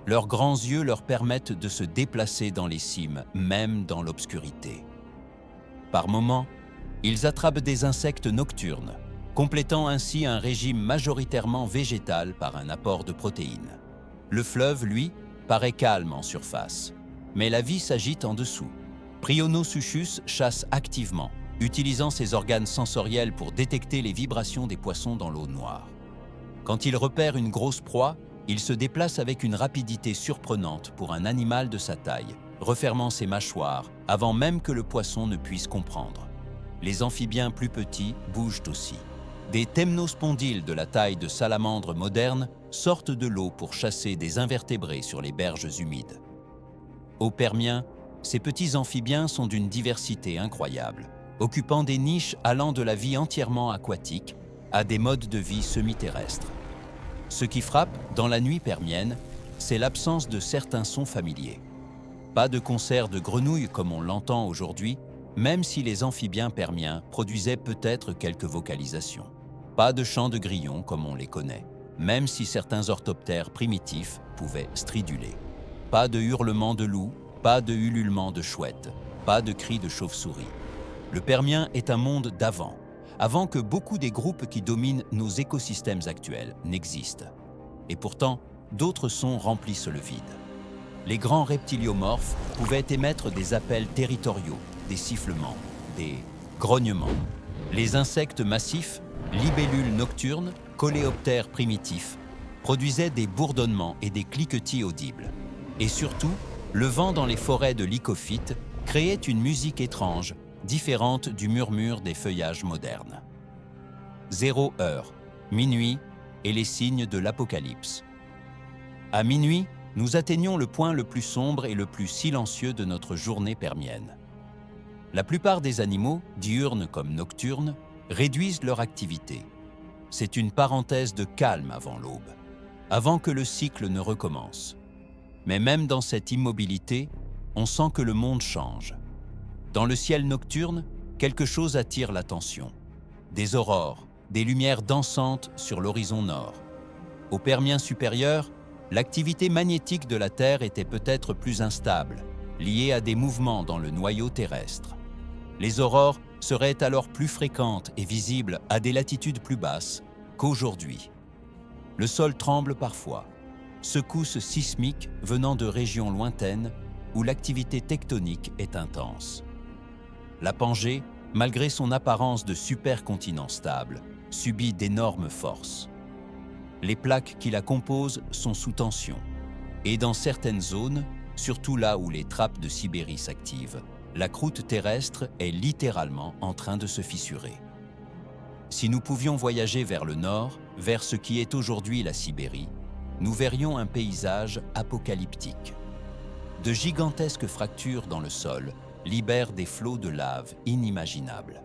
Leurs grands yeux leur permettent de se déplacer dans les cimes, même dans l'obscurité. Par moments, ils attrapent des insectes nocturnes, complétant ainsi un régime majoritairement végétal par un apport de protéines. Le fleuve, lui, paraît calme en surface, mais la vie s'agite en dessous. Prionosuchus chasse activement, utilisant ses organes sensoriels pour détecter les vibrations des poissons dans l'eau noire. Quand il repère une grosse proie, il se déplace avec une rapidité surprenante pour un animal de sa taille, refermant ses mâchoires avant même que le poisson ne puisse comprendre. Les amphibiens plus petits bougent aussi. Des temnospondyles de la taille de salamandres modernes sortent de l'eau pour chasser des invertébrés sur les berges humides. Au Permien, ces petits amphibiens sont d'une diversité incroyable, occupant des niches allant de la vie entièrement aquatique à des modes de vie semi-terrestres. Ce qui frappe, dans la nuit permienne, c'est l'absence de certains sons familiers. Pas de concert de grenouilles comme on l'entend aujourd'hui, même si les amphibiens permiens produisaient peut-être quelques vocalisations. Pas de chants de grillons comme on les connaît, même si certains orthoptères primitifs pouvaient striduler. Pas de hurlements de loups, pas de ululements de chouettes, pas de cris de chauve-souris. Le Permien est un monde d'avant, avant que beaucoup des groupes qui dominent nos écosystèmes actuels n'existent. Et pourtant, d'autres sons remplissent le vide. Les grands reptiliomorphes pouvaient émettre des appels territoriaux, des sifflements, des grognements. Les insectes massifs, libellules nocturnes, coléoptères primitifs, produisaient des bourdonnements et des cliquetis audibles. Et surtout, le vent dans les forêts de lycophytes créait une musique étrange, différente du murmure des feuillages modernes. 0 heure, minuit et les signes de l'apocalypse. À minuit, nous atteignons le point le plus sombre et le plus silencieux de notre journée permienne. La plupart des animaux, diurnes comme nocturnes, réduisent leur activité. C'est une parenthèse de calme avant l'aube, avant que le cycle ne recommence. Mais même dans cette immobilité, on sent que le monde change. Dans le ciel nocturne, quelque chose attire l'attention. Des aurores, des lumières dansantes sur l'horizon nord. Au Permien supérieur, l'activité magnétique de la Terre était peut-être plus instable, liée à des mouvements dans le noyau terrestre. Les aurores seraient alors plus fréquentes et visibles à des latitudes plus basses qu'aujourd'hui. Le sol tremble parfois, secousses sismiques venant de régions lointaines où l'activité tectonique est intense. La Pangée, malgré son apparence de supercontinent stable, subit d'énormes forces. Les plaques qui la composent sont sous tension, et dans certaines zones, surtout là où les trappes de Sibérie s'activent, la croûte terrestre est littéralement en train de se fissurer. Si nous pouvions voyager vers le nord, vers ce qui est aujourd'hui la Sibérie, nous verrions un paysage apocalyptique. De gigantesques fractures dans le sol libèrent des flots de lave inimaginables.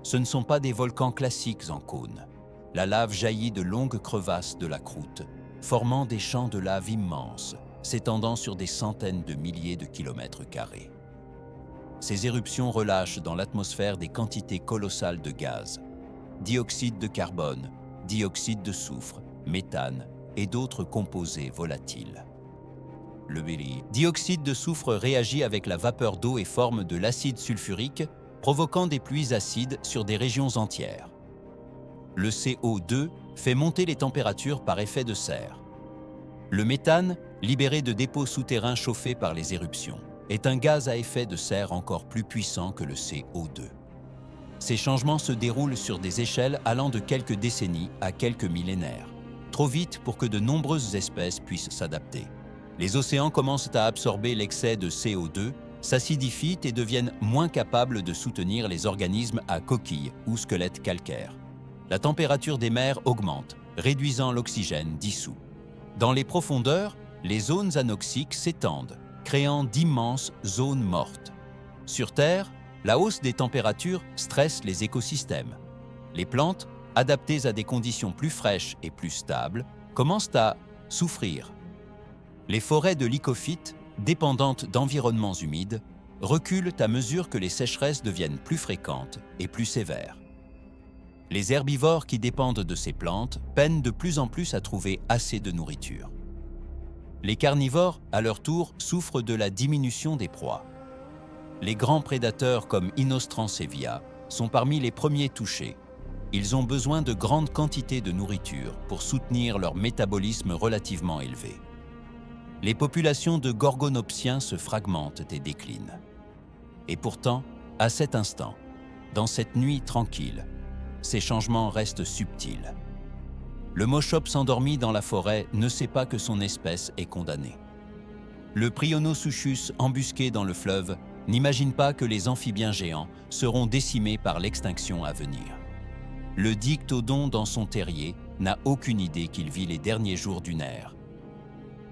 Ce ne sont pas des volcans classiques en cône. La lave jaillit de longues crevasses de la croûte, formant des champs de lave immenses, s'étendant sur des centaines de milliers de kilomètres carrés. Ces éruptions relâchent dans l'atmosphère des quantités colossales de gaz, dioxyde de carbone, dioxyde de soufre, méthane et d'autres composés volatiles. Le dioxyde de soufre réagit avec la vapeur d'eau et forme de l'acide sulfurique, provoquant des pluies acides sur des régions entières. Le CO2 fait monter les températures par effet de serre. Le méthane, libéré de dépôts souterrains chauffés par les éruptions, est un gaz à effet de serre encore plus puissant que le CO2. Ces changements se déroulent sur des échelles allant de quelques décennies à quelques millénaires, trop vite pour que de nombreuses espèces puissent s'adapter. Les océans commencent à absorber l'excès de CO2, s'acidifient et deviennent moins capables de soutenir les organismes à coquilles ou squelettes calcaires. La température des mers augmente, réduisant l'oxygène dissous. Dans les profondeurs, les zones anoxiques s'étendent, créant d'immenses zones mortes. Sur Terre, la hausse des températures stresse les écosystèmes. Les plantes, adaptées à des conditions plus fraîches et plus stables, commencent à souffrir. Les forêts de lycophytes, dépendantes d'environnements humides, reculent à mesure que les sécheresses deviennent plus fréquentes et plus sévères. Les herbivores qui dépendent de ces plantes peinent de plus en plus à trouver assez de nourriture. Les carnivores, à leur tour, souffrent de la diminution des proies. Les grands prédateurs comme Inostrans et Via sont parmi les premiers touchés. Ils ont besoin de grandes quantités de nourriture pour soutenir leur métabolisme relativement élevé. Les populations de gorgonopsiens se fragmentent et déclinent. Et pourtant, à cet instant, dans cette nuit tranquille, ces changements restent subtils. Le Moschops endormi dans la forêt ne sait pas que son espèce est condamnée. Le Prionosuchus embusqué dans le fleuve n'imagine pas que les amphibiens géants seront décimés par l'extinction à venir. Le Dictodon dans son terrier n'a aucune idée qu'il vit les derniers jours d'une ère.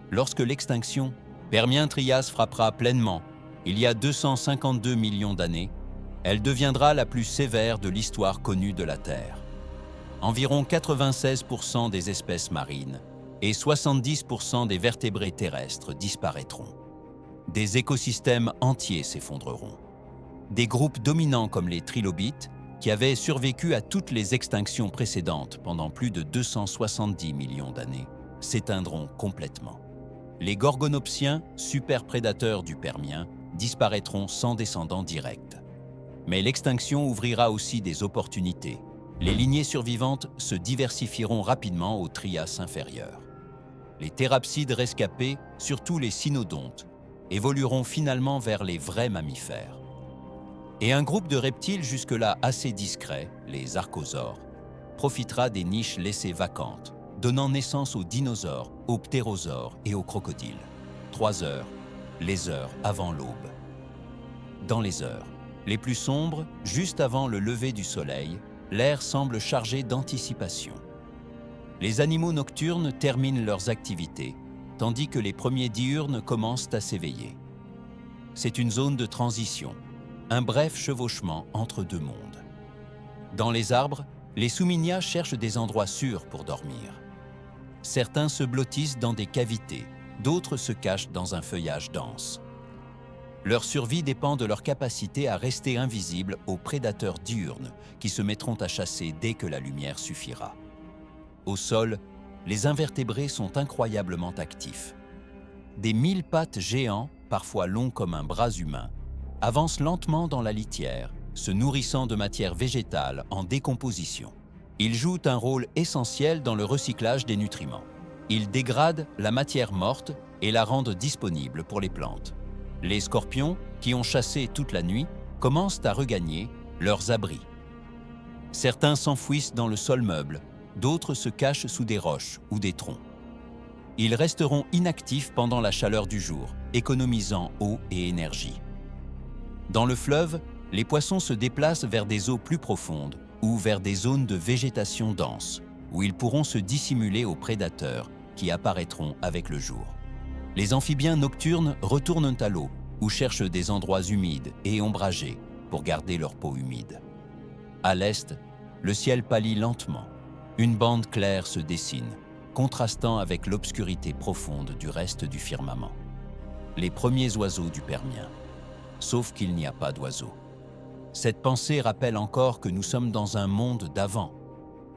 Lorsque l'extinction Permien-Trias frappera pleinement, il y a 252 millions d'années, elle deviendra la plus sévère de l'histoire connue de la Terre. Environ 96% des espèces marines et 70% des vertébrés terrestres disparaîtront. Des écosystèmes entiers s'effondreront. Des groupes dominants comme les trilobites, qui avaient survécu à toutes les extinctions précédentes pendant plus de 270 millions d'années, s'éteindront complètement. Les gorgonopsiens, superprédateurs du Permien, disparaîtront sans descendants directs. Mais l'extinction ouvrira aussi des opportunités. Les lignées survivantes se diversifieront rapidement au Trias inférieur. Les thérapsides rescapés, surtout les cynodontes, évolueront finalement vers les vrais mammifères. Et un groupe de reptiles jusque-là assez discrets, les archosaures, profitera des niches laissées vacantes, donnant naissance aux dinosaures, aux ptérosaures et aux crocodiles. 3 heures, les heures avant l'aube. Dans les heures les plus sombres, juste avant le lever du soleil, l'air semble chargé d'anticipation. Les animaux nocturnes terminent leurs activités, tandis que les premiers diurnes commencent à s'éveiller. C'est une zone de transition, un bref chevauchement entre deux mondes. Dans les arbres, les Souminia cherchent des endroits sûrs pour dormir. Certains se blottissent dans des cavités, d'autres se cachent dans un feuillage dense. Leur survie dépend de leur capacité à rester invisibles aux prédateurs diurnes qui se mettront à chasser dès que la lumière suffira. Au sol, les invertébrés sont incroyablement actifs. Des 1000 pattes géants, parfois longs comme un bras humain, avancent lentement dans la litière, se nourrissant de matière végétale en décomposition. Ils jouent un rôle essentiel dans le recyclage des nutriments. Ils dégradent la matière morte et la rendent disponible pour les plantes. Les scorpions, qui ont chassé toute la nuit, commencent à regagner leurs abris. Certains s'enfouissent dans le sol meuble, d'autres se cachent sous des roches ou des troncs. Ils resteront inactifs pendant la chaleur du jour, économisant eau et énergie. Dans le fleuve, les poissons se déplacent vers des eaux plus profondes ou vers des zones de végétation dense, où ils pourront se dissimuler aux prédateurs qui apparaîtront avec le jour. Les amphibiens nocturnes retournent à l'eau ou cherchent des endroits humides et ombragés pour garder leur peau humide. À l'est, le ciel pâlit lentement. Une bande claire se dessine, contrastant avec l'obscurité profonde du reste du firmament. Les premiers oiseaux du Permien, sauf qu'il n'y a pas d'oiseaux. Cette pensée rappelle encore que nous sommes dans un monde d'avant.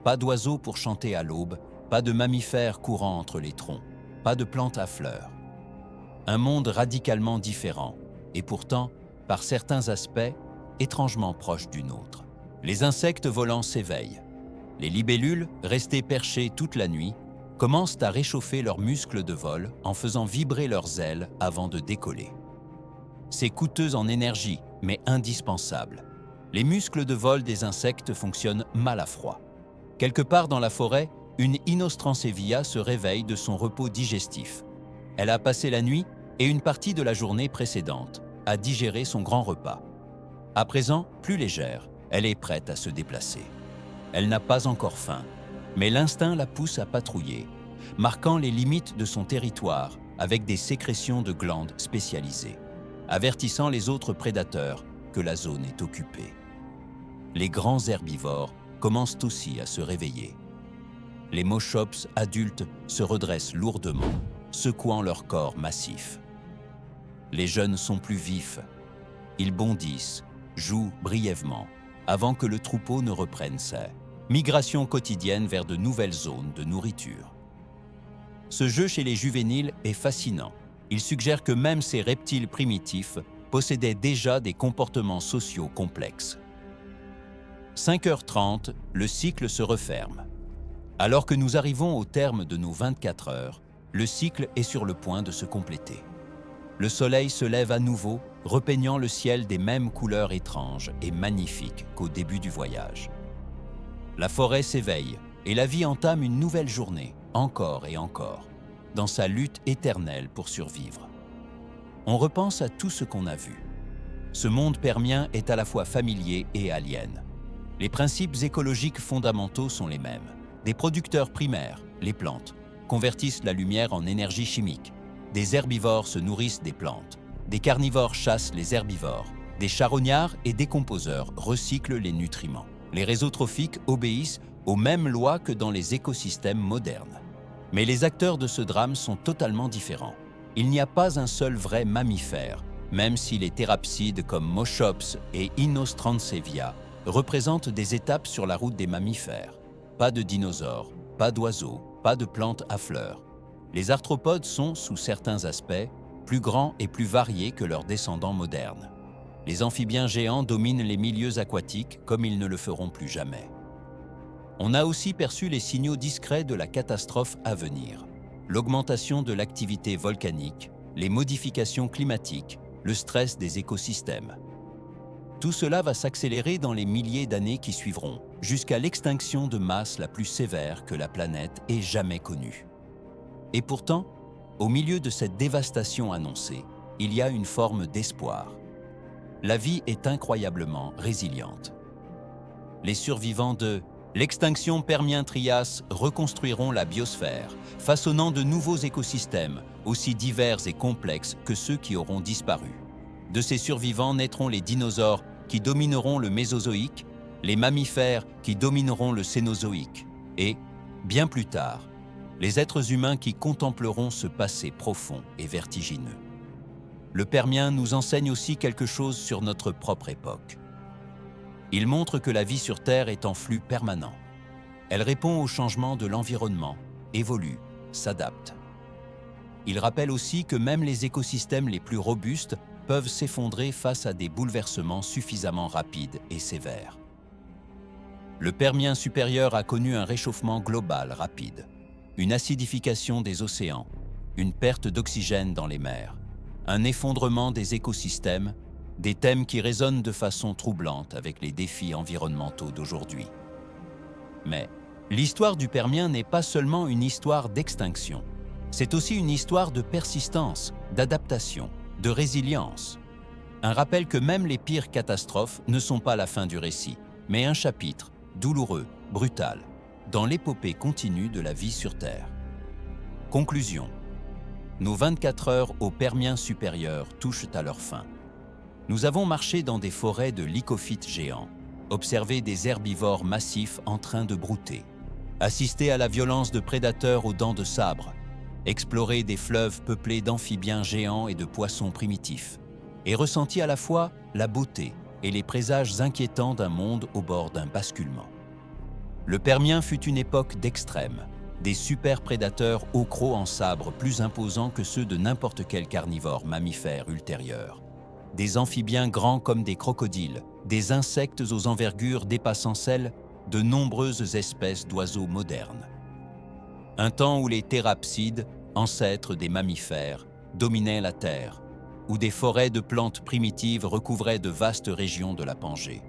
Pas d'oiseaux pour chanter à l'aube, pas de mammifères courant entre les troncs, pas de plantes à fleurs. Un monde radicalement différent, et pourtant, par certains aspects, étrangement proche du nôtre. Les insectes volants s'éveillent. Les libellules, restées perchées toute la nuit, commencent à réchauffer leurs muscles de vol en faisant vibrer leurs ailes avant de décoller. C'est coûteux en énergie, mais indispensable. Les muscles de vol des insectes fonctionnent mal à froid. Quelque part dans la forêt, une Inostrancevia se réveille de son repos digestif. Elle a passé la nuit et une partie de la journée précédente à digérer son grand repas. À présent, plus légère, elle est prête à se déplacer. Elle n'a pas encore faim, mais l'instinct la pousse à patrouiller, marquant les limites de son territoire avec des sécrétions de glandes spécialisées, avertissant les autres prédateurs que la zone est occupée. Les grands herbivores commencent aussi à se réveiller. Les moschops adultes se redressent lourdement, secouant leur corps massif. Les jeunes sont plus vifs. Ils bondissent, jouent brièvement, avant que le troupeau ne reprenne ses migrations quotidiennes vers de nouvelles zones de nourriture. Ce jeu chez les juvéniles est fascinant. Il suggère que même ces reptiles primitifs possédaient déjà des comportements sociaux complexes. 5h30, le cycle se referme. Alors que nous arrivons au terme de nos 24 heures, le cycle est sur le point de se compléter. Le soleil se lève à nouveau, repeignant le ciel des mêmes couleurs étranges et magnifiques qu'au début du voyage. La forêt s'éveille et la vie entame une nouvelle journée, encore et encore, dans sa lutte éternelle pour survivre. On repense à tout ce qu'on a vu. Ce monde permien est à la fois familier et alien. Les principes écologiques fondamentaux sont les mêmes. Des producteurs primaires, les plantes, convertissent la lumière en énergie chimique. Des herbivores se nourrissent des plantes. Des carnivores chassent les herbivores. Des charognards et décomposeurs recyclent les nutriments. Les réseaux trophiques obéissent aux mêmes lois que dans les écosystèmes modernes. Mais les acteurs de ce drame sont totalement différents. Il n'y a pas un seul vrai mammifère, même si les thérapsides comme Moschops et Inostrancevia représentent des étapes sur la route des mammifères. Pas de dinosaures, pas d'oiseaux, pas de plantes à fleurs. Les arthropodes sont, sous certains aspects, plus grands et plus variés que leurs descendants modernes. Les amphibiens géants dominent les milieux aquatiques comme ils ne le feront plus jamais. On a aussi perçu les signaux discrets de la catastrophe à venir. l'augmentation de l'activité volcanique, les modifications climatiques, le stress des écosystèmes. Tout cela va s'accélérer dans les milliers d'années qui suivront, jusqu'à l'extinction de masse la plus sévère que la planète ait jamais connue. Et pourtant, au milieu de cette dévastation annoncée, il y a une forme d'espoir. La vie est incroyablement résiliente. Les survivants de l'extinction Permien-Trias reconstruiront la biosphère, façonnant de nouveaux écosystèmes, aussi divers et complexes que ceux qui auront disparu. De ces survivants naîtront les dinosaures qui domineront le Mésozoïque, les mammifères qui domineront le Cénozoïque, et, bien plus tard, les êtres humains qui contempleront ce passé profond et vertigineux. Le Permien nous enseigne aussi quelque chose sur notre propre époque. Il montre que la vie sur Terre est en flux permanent. Elle répond aux changements de l'environnement, évolue, s'adapte. Il rappelle aussi que même les écosystèmes les plus robustes peuvent s'effondrer face à des bouleversements suffisamment rapides et sévères. Le Permien supérieur a connu un réchauffement global rapide, une acidification des océans, une perte d'oxygène dans les mers, un effondrement des écosystèmes, des thèmes qui résonnent de façon troublante avec les défis environnementaux d'aujourd'hui. Mais l'histoire du Permien n'est pas seulement une histoire d'extinction, c'est aussi une histoire de persistance, d'adaptation, de résilience. Un rappel que même les pires catastrophes ne sont pas la fin du récit, mais un chapitre douloureux, brutal, dans l'épopée continue de la vie sur Terre. Conclusion. Nos 24 heures au Permien supérieur touchent à leur fin. Nous avons marché dans des forêts de lycophytes géants, observé des herbivores massifs en train de brouter, assisté à la violence de prédateurs aux dents de sabre, exploré des fleuves peuplés d'amphibiens géants et de poissons primitifs, et ressenti à la fois la beauté et les présages inquiétants d'un monde au bord d'un basculement. Le Permien fut une époque d'extrêmes, des super-prédateurs aux crocs en sabre plus imposants que ceux de n'importe quel carnivore mammifère ultérieur, des amphibiens grands comme des crocodiles, des insectes aux envergures dépassant celles de nombreuses espèces d'oiseaux modernes. Un temps où les thérapsides, ancêtres des mammifères, dominaient la Terre, où des forêts de plantes primitives recouvraient de vastes régions de la Pangée,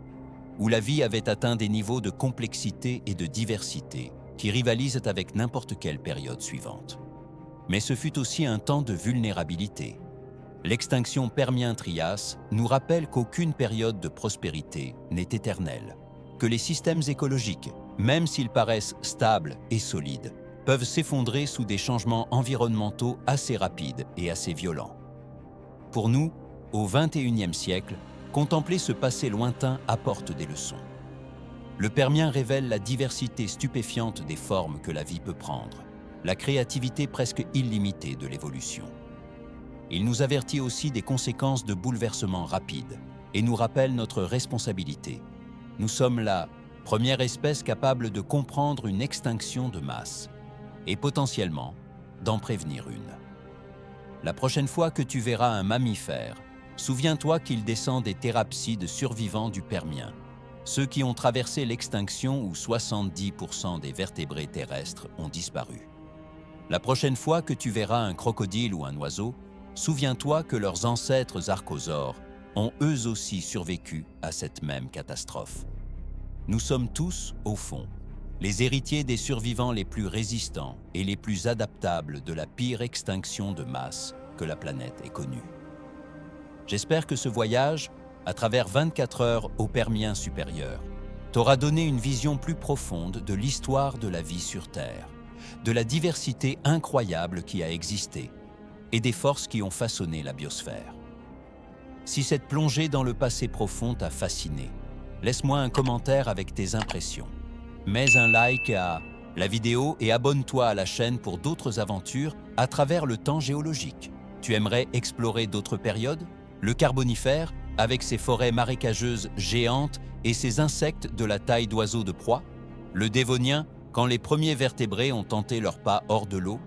où la vie avait atteint des niveaux de complexité et de diversité qui rivalisent avec n'importe quelle période suivante. Mais ce fut aussi un temps de vulnérabilité. L'extinction Permien-Trias nous rappelle qu'aucune période de prospérité n'est éternelle, que les systèmes écologiques, même s'ils paraissent stables et solides, peuvent s'effondrer sous des changements environnementaux assez rapides et assez violents. Pour nous, au XXIe siècle, contempler ce passé lointain apporte des leçons. Le Permien révèle la diversité stupéfiante des formes que la vie peut prendre, la créativité presque illimitée de l'évolution. Il nous avertit aussi des conséquences de bouleversements rapides et nous rappelle notre responsabilité. Nous sommes la première espèce capable de comprendre une extinction de masse et potentiellement d'en prévenir une. La prochaine fois que tu verras un mammifère, souviens-toi qu'il descend des thérapsides survivants du Permien, ceux qui ont traversé l'extinction où 70% des vertébrés terrestres ont disparu. La prochaine fois que tu verras un crocodile ou un oiseau, souviens-toi que leurs ancêtres archosaures ont eux aussi survécu à cette même catastrophe. Nous sommes tous, au fond, les héritiers des survivants les plus résistants et les plus adaptables de la pire extinction de masse que la planète ait connue. J'espère que ce voyage, à travers 24 heures au Permien supérieur, t'aura donné une vision plus profonde de l'histoire de la vie sur Terre, de la diversité incroyable qui a existé et des forces qui ont façonné la biosphère. Si cette plongée dans le passé profond t'a fasciné, laisse-moi un commentaire avec tes impressions. Mets un like à la vidéo et abonne-toi à la chaîne pour d'autres aventures à travers le temps géologique. Tu aimerais explorer d'autres périodes? Le Carbonifère, avec ses forêts marécageuses géantes et ses insectes de la taille d'oiseaux de proie? Le Dévonien, quand les premiers vertébrés ont tenté leur pas hors de l'eau?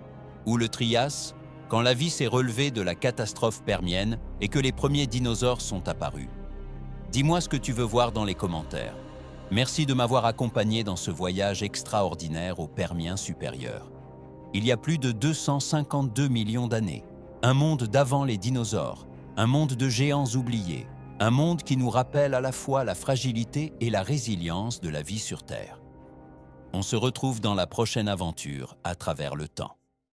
Ou le Trias, quand la vie s'est relevée de la catastrophe permienne et que les premiers dinosaures sont apparus? Dis-moi ce que tu veux voir dans les commentaires. Merci de m'avoir accompagné dans ce voyage extraordinaire au Permien supérieur. il y a plus de 252 millions d'années. Un monde d'avant les dinosaures, un monde de géants oubliés, un monde qui nous rappelle à la fois la fragilité et la résilience de la vie sur Terre. On se retrouve dans la prochaine aventure à travers le temps.